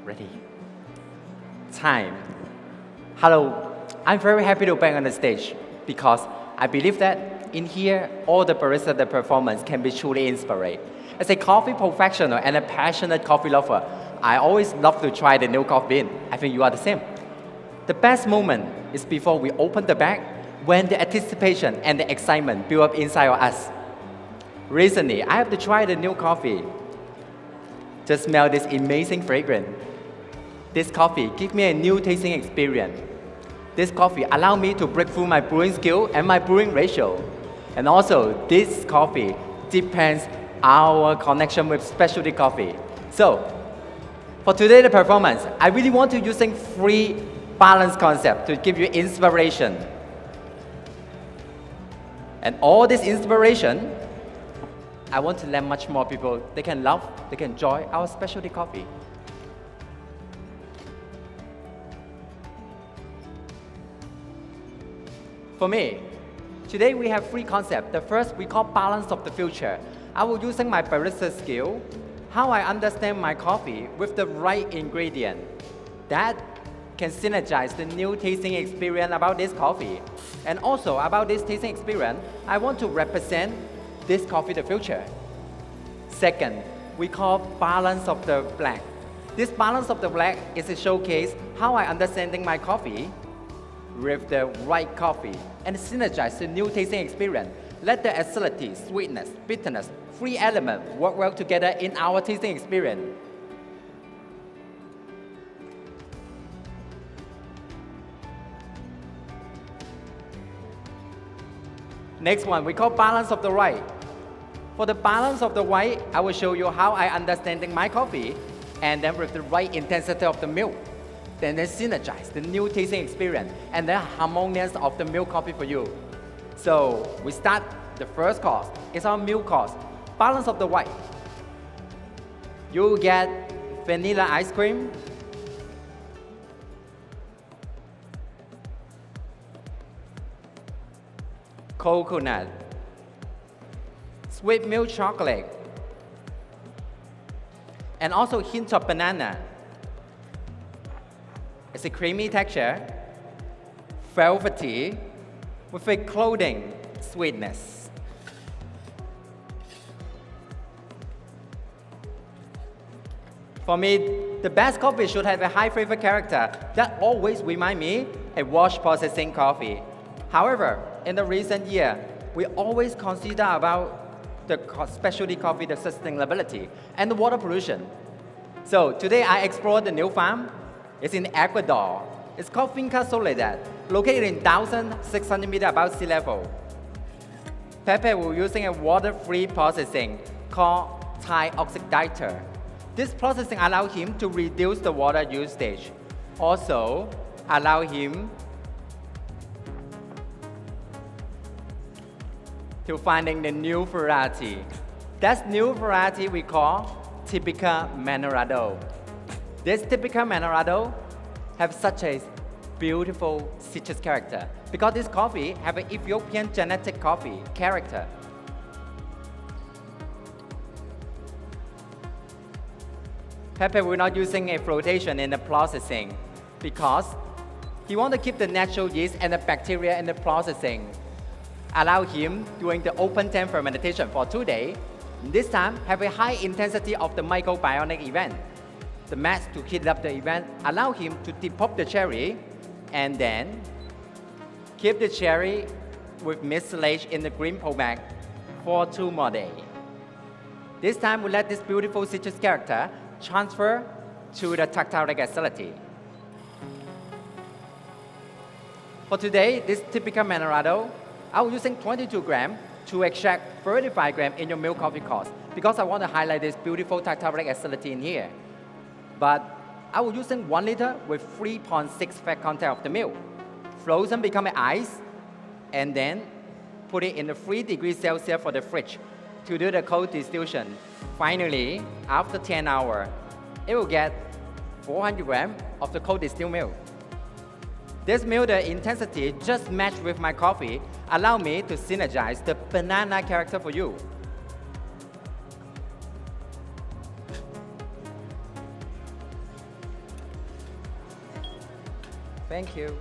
Ready? Time. Hello, I'm very happy to be on the stage because I believe that in here, all the barista the performance can be truly inspiring. As a coffee professional and a passionate coffee lover, I always love to try the new coffee bean. I think you are the same. The best moment is before we open the bag, when the anticipation and the excitement build up inside of us. Recently, I have to try the new coffee. Just smell this amazing fragrance. This coffee gives me a new tasting experience. This coffee allows me to break through my brewing skill and my brewing ratio. And also, this coffee depends our connection with specialty coffee. So, for today's performance, I really want to using three balance concept to give you inspiration. And all this inspiration, I want to let much more people, they can love, they can enjoy our specialty coffee. For me, today we have three concepts. The first we call balance of the future. I will using my barista skill, how I understand my coffee with the right ingredient. That can synergize the new tasting experience about this coffee. And also about this tasting experience, I want to represent this coffee the future. Second, we call balance of the black. This balance of the black is a showcase how I understanding my coffee with the right coffee and synergize the new tasting experience. Let the acidity, sweetness, bitterness, three elements work well together in our tasting experience. Next one, we call balance of the right. For the balance of the white, I will show you how I understanding my coffee and then with the right intensity of the milk. Then synergize the new tasting experience and the harmonious of the milk coffee for you. So we start the first course. It's our milk course. Balance of the white. You get vanilla ice cream, coconut, sweet milk chocolate, and also hint of banana. It's a creamy texture, velvety, with a clothing sweetness. For me, the best coffee should have a high flavor character that always remind me a wash processing coffee. However, in the recent year, we always consider about the specialty coffee, the sustainability, and the water pollution. So today I explored the new farm. It's in Ecuador. It's called Finca Soledad, located in 1,600 meters above sea level. Pepe will using a water-free processing called Thai oxidizer. This processing allows him to reduce the water usage. Also, allow him to finding the new variety. That new variety we call Typica Manorado. This Typica Manorado have such a beautiful citrus character because this coffee have an Ethiopian genetic coffee character. Pepe will not using a flotation in the processing because he want to keep the natural yeast and the bacteria in the processing. Allow him doing the open temp fermentation for 2 days. This time have a high intensity of the microbionic event. The mass to heat up the event allow him to depop the cherry and then keep the cherry with mucilage in the green pot bag for 2 more days. This time we let this beautiful citrus character transfer to the tactile acidity. For today, this typical Manorado, I will using 22 grams to extract 35 grams in your milk coffee course because I want to highlight this beautiful tactile acidity in here. But I will using 1 liter with 3.6 fat content of the milk. Frozen become ice and then put it in the 3 degrees Celsius for the fridge to do the cold distillation. Finally, after 10 hours, it will get 400 grams of the cold distilled milk. This milk, the intensity just matched with my coffee, allow me to synergize the banana character for you. Thank you.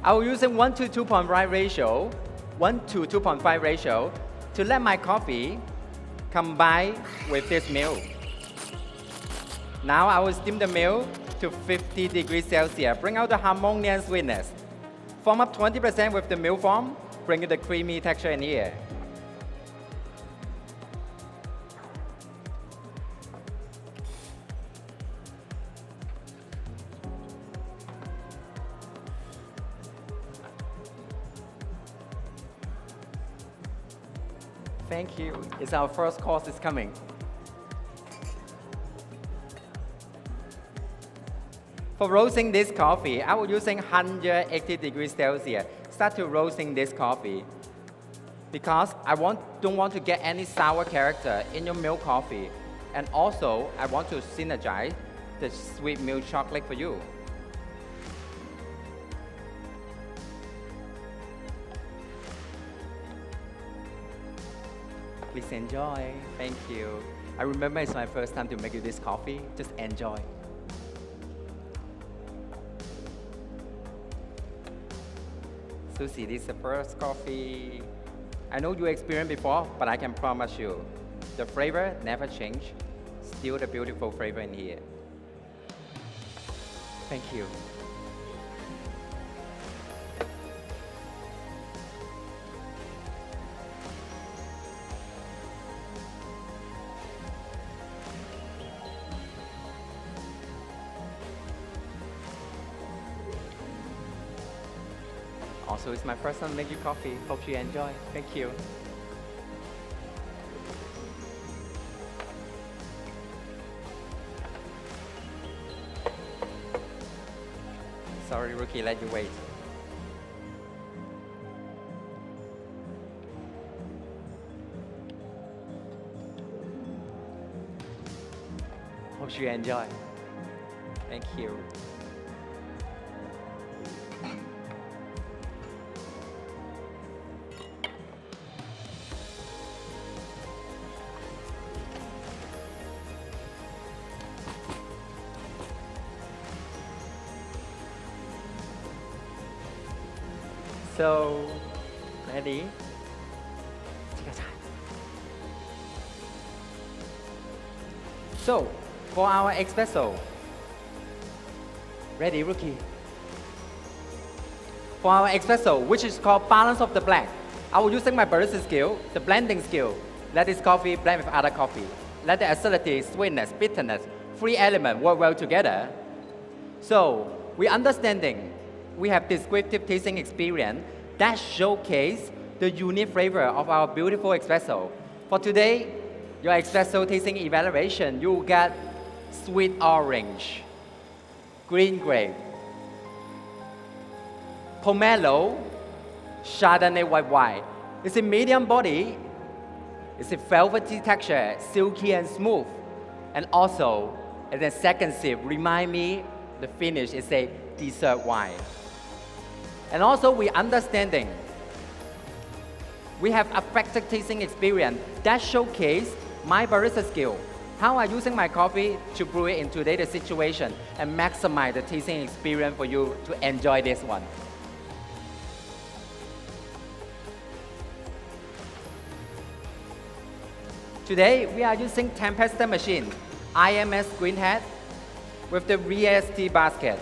I will using 1 to 2.5 ratio, 1 to 2.5 ratio to let my coffee combine with this milk. Now I will steam the milk to 50 degrees Celsius, bring out the harmonious sweetness. Form up 20% with the milk foam, bring the creamy texture in here. Thank you. It's our first course is coming. For roasting this coffee, I will using 180 degrees Celsius. Start to roasting this coffee because don't want to get any sour character in your milk coffee. And also, I want to synergize the sweet milk chocolate for you. Please enjoy. Thank you. I remember it's my first time to make you this coffee. Just enjoy. Susie, this is the first coffee. I know you experienced before, but I can promise you, the flavor never change. Still the beautiful flavor in here. Thank you. Also, it's my first time making coffee. Hope you enjoy. Thank you. Sorry, Rookie, let you wait. Hope you enjoy. Thank you. So, ready? Take your time. So, for our espresso, ready, Rookie? For our espresso, which is called balance of the blend, I will using my barista skill, the blending skill. Let this coffee blend with other coffee. Let the acidity, sweetness, bitterness, three elements work well together. So, we understanding we have descriptive tasting experience that showcase the unique flavor of our beautiful espresso. For today, your espresso tasting evaluation, you get sweet orange, green grape, pomelo, Chardonnay white wine. It's a medium body, it's a velvety texture, silky and smooth. And also, in the second sip, remind me the finish is a dessert wine. And also we understanding, we have affected tasting experience that showcase my barista skill. How I'm using my coffee to brew it in today's situation and maximize the tasting experience for you to enjoy this one. Today, we are using Tempesta machine, IMS green hat with the VST basket.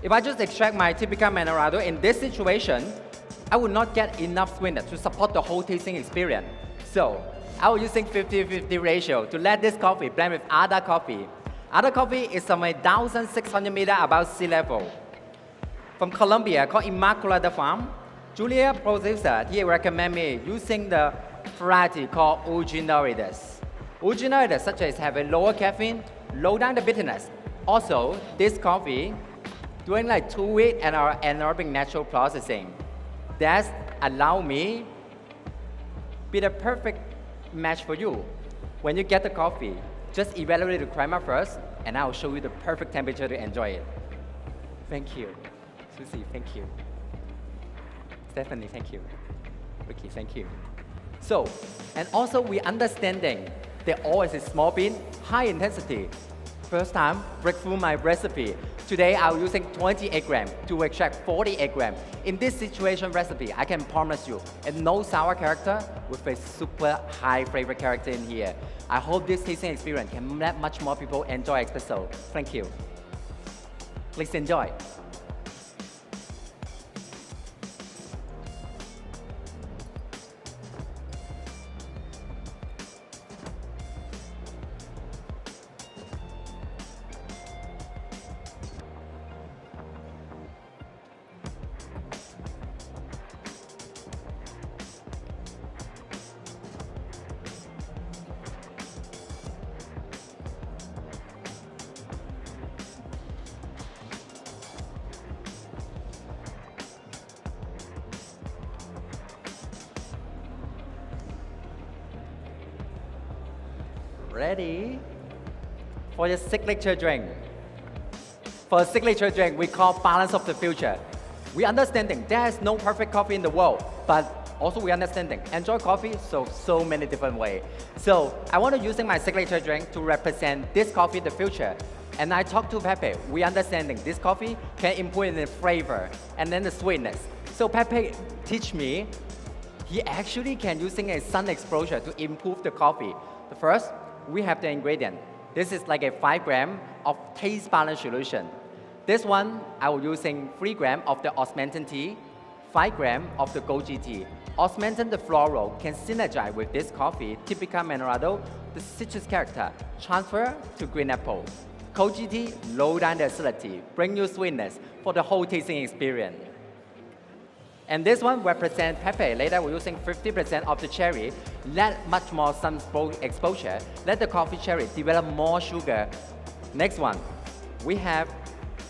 If I just extract my typical Manerado in this situation, I would not get enough sweetness to support the whole tasting experience. So, I will using 50-50 ratio to let this coffee blend with other coffee. Other coffee is somewhere 1,600 meters above sea level. From Colombia, called Immaculada Farm, Julia producer, he recommend me using the variety called Originaritas. Originaritas such as have a lower caffeine, low down the bitterness. Also, this coffee doing like 2 weeks and our anaerobic natural processing. That allow me be the perfect match for you. When you get the coffee, just evaluate the crema first, and I'll show you the perfect temperature to enjoy it. Thank you. Susie, thank you. Stephanie, thank you. Ricky, thank you. So, and also we understanding that always is small bean, high intensity. First time, breakthrough my recipe. Today I'm using 28 grams to extract 48 grams. In this situation recipe, I can promise you a no sour character with a super high flavor character in here. I hope this tasting experience can let much more people enjoy espresso. Thank you. Please enjoy. Ready for your signature drink. For a signature drink, we call balance of the future. We understanding there's no perfect coffee in the world, but also we understanding enjoy coffee so many different ways. So I want to using my signature drink to represent this coffee in the future. And I talked to Pepe. We understanding this coffee can improve in the flavor and then the sweetness. So Pepe teach me he actually can using a sun exposure to improve the coffee. The first, we have the ingredient. This is like a 5 gram of taste balance solution. This one, I will using 3 gram of the osmanthus tea, 5 gram of the goji tea. Osmanthus the floral can synergize with this coffee, typical Manerado, the citrus character, transfer to green apple. Goji tea, low down the acidity, bring you sweetness for the whole tasting experience. And this one represents Pepe. Later we're using 50% of the cherry. Let much more sun exposure. Let the coffee cherry develop more sugar. Next one, we have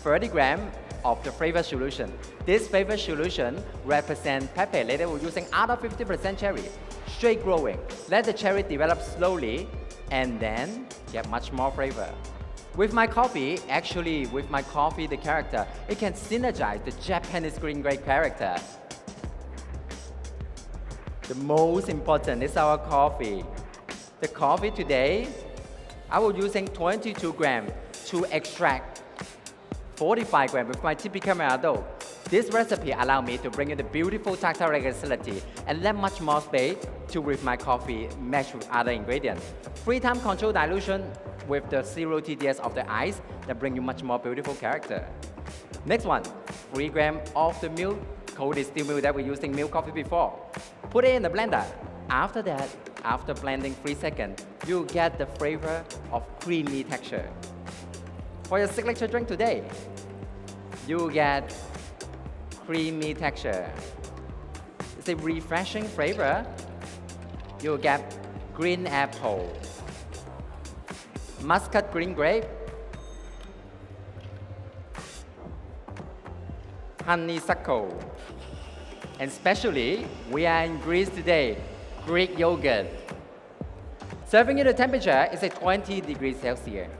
30 grams of the flavor solution. This flavor solution represents Pepe. Later we're using other 50% cherry. Straight growing. Let the cherry develop slowly and then get much more flavor. With my coffee, the character, it can synergize the Japanese green grape character. The most important is our coffee. The coffee today, I will using 22 grams to extract 45 grams with my typical Manerado. This recipe allow me to bring in the beautiful tactile regularity and let much more space to with my coffee match with other ingredients. 3-time control dilution with the 0 TDS of the ice that bring you much more beautiful character. Next one, 3 grams of the milk, cold distilled milk that we're using milk coffee before. Put it in the blender. After that, after blending 3 seconds, you get the flavor of creamy texture. For your signature drink today, you get creamy texture. It's a refreshing flavor. You get green apple, muscat green grape, honeysuckle, and especially we are in Greece today, Greek yogurt. Serving at the temperature is at 20 degrees Celsius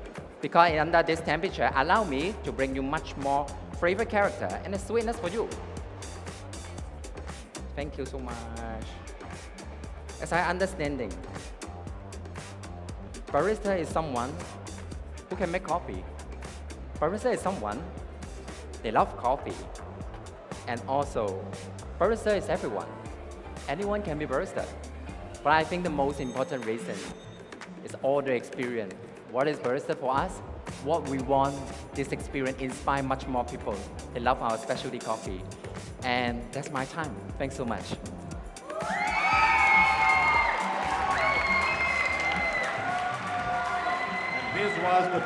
because under this temperature allow me to bring you much more flavor character and the sweetness for you. Thank you so much. As I understanding, barista is someone who can make coffee. Barista is someone, they love coffee. And also, barista is everyone. Anyone can be barista. But I think the most important reason is all the experience. What is barista for us? What we want this experience inspire much more people. They love our specialty coffee. And that's my time. Thanks so much. This was the